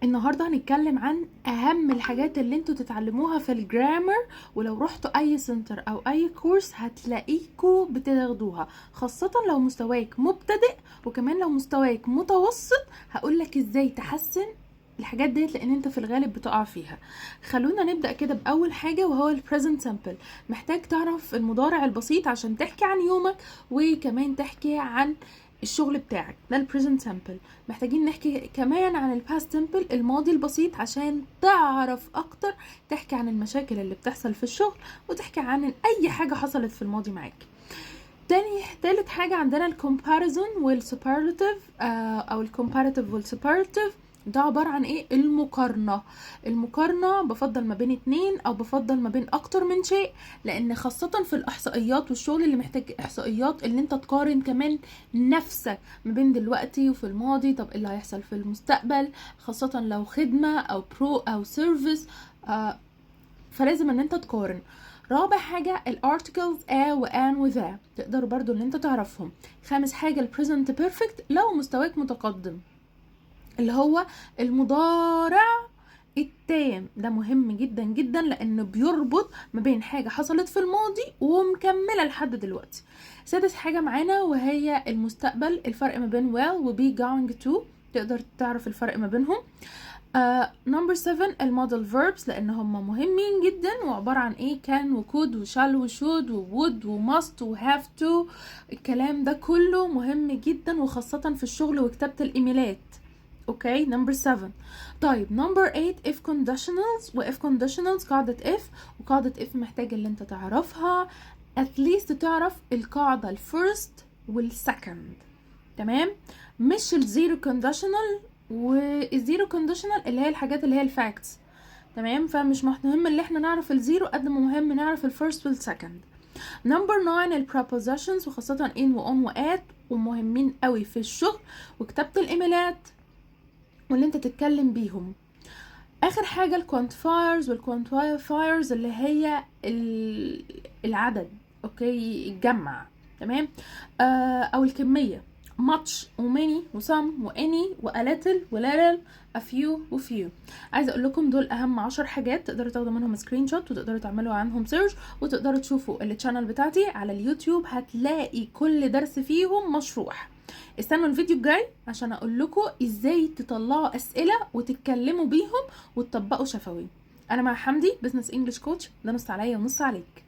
النهارده هنتكلم عن اهم الحاجات اللي انتوا تتعلموها في الجرامر، ولو رحتوا اي سنتر او اي كورس هتلاقيكوا بتاخدوها، خاصة لو مستواك مبتدئ وكمان لو مستواك متوسط. هقولك ازاي تحسن الحاجات ديت لان انت في الغالب بتقع فيها. خلونا نبدأ كده باول حاجة وهو البريزنت سامبل. محتاج تعرف المضارع البسيط عشان تحكي عن يومك وكمان تحكي عن الشغل بتاعك، ده البريزنت سامبل. محتاجين نحكي كمان عن الباست سيمبل الماضي البسيط عشان تعرف اكتر تحكي عن المشاكل اللي بتحصل في الشغل وتحكي عن اي حاجة حصلت في الماضي معاك. تالت حاجة عندنا الكومباريزون والسوبرلاتيف او الكومباراتيف والسوبرلاتيف. ده عبارة عن ايه؟ المقارنة بفضل ما بين اتنين او بفضل ما بين اكتر من شيء، لان خاصة في الاحصائيات والشغل اللي محتاج احصائيات اللي انت تقارن كمان نفسك ما بين دلوقتي وفي الماضي. طب ايه اللي هيحصل في المستقبل، خاصة لو خدمة او برو او سيرفيس، فلازم ان انت تقارن. رابع حاجة الارتكلز وان وذا، تقدر برضو ان انت تعرفهم. خامس حاجة البريزنت بيرفكت لو مستواك متقدم، اللي هو المضارع التام. ده مهم جدا جدا لانه بيربط ما بين حاجة حصلت في الماضي ومكملة لحد دلوقتي. سادس حاجة معانا وهي المستقبل، الفرق ما بين will و be going to، تقدر تعرف الفرق ما بينهم. نمبر 7 المودل verbs لان هم مهمين جدا وعبارة عن ايه؟ كان وكود وشال وشود وwould وماست وهاف تو. الكلام ده كله مهم جدا وخاصة في الشغل وكتابة الايميلات. اوكي، نمبر 7. طيب نمبر 8 if conditionals و if conditionals قاعدة if، وقاعدة if محتاج اللي انت تعرفها at least تعرف القاعدة الفيرست والسكند، تمام؟ مش الزيرو كونديشنال، والزيرو كونديشنال اللي هي الحاجات اللي هي الفاكتس، تمام؟ فمش مهم اللي احنا نعرف الزيرو قد ما مهم نعرف الفيرست والسكند. نمبر 9 البروبوزيشنز وخاصة in و on و at، ومهمين قوي في الشغل وكتابة الايميلات واللي انت تتكلم بيهم. اخر حاجة الكوانتيفايرز والكوانتيفايرز اللي هي العدد، اوكي، الجمع، تمام؟ او الكمية، much و many و some و any و a little و little a few و few. عايزة اقول لكم دول اهم 10 حاجات تقدروا تاخدوا منهم سكرين شوت وتقدروا تعملوا عنهم سيرش وتقدروا تشوفوا التشانل بتاعتي على اليوتيوب، هتلاقي كل درس فيهم مشروح. استنوا الفيديو الجاي عشان اقول لكم ازاي تطلعوا اسئله وتتكلموا بيهم وتطبقوا شفوي. انا مع حمدي بزنس انجلش كوتش، ده نص عليا ونص عليك.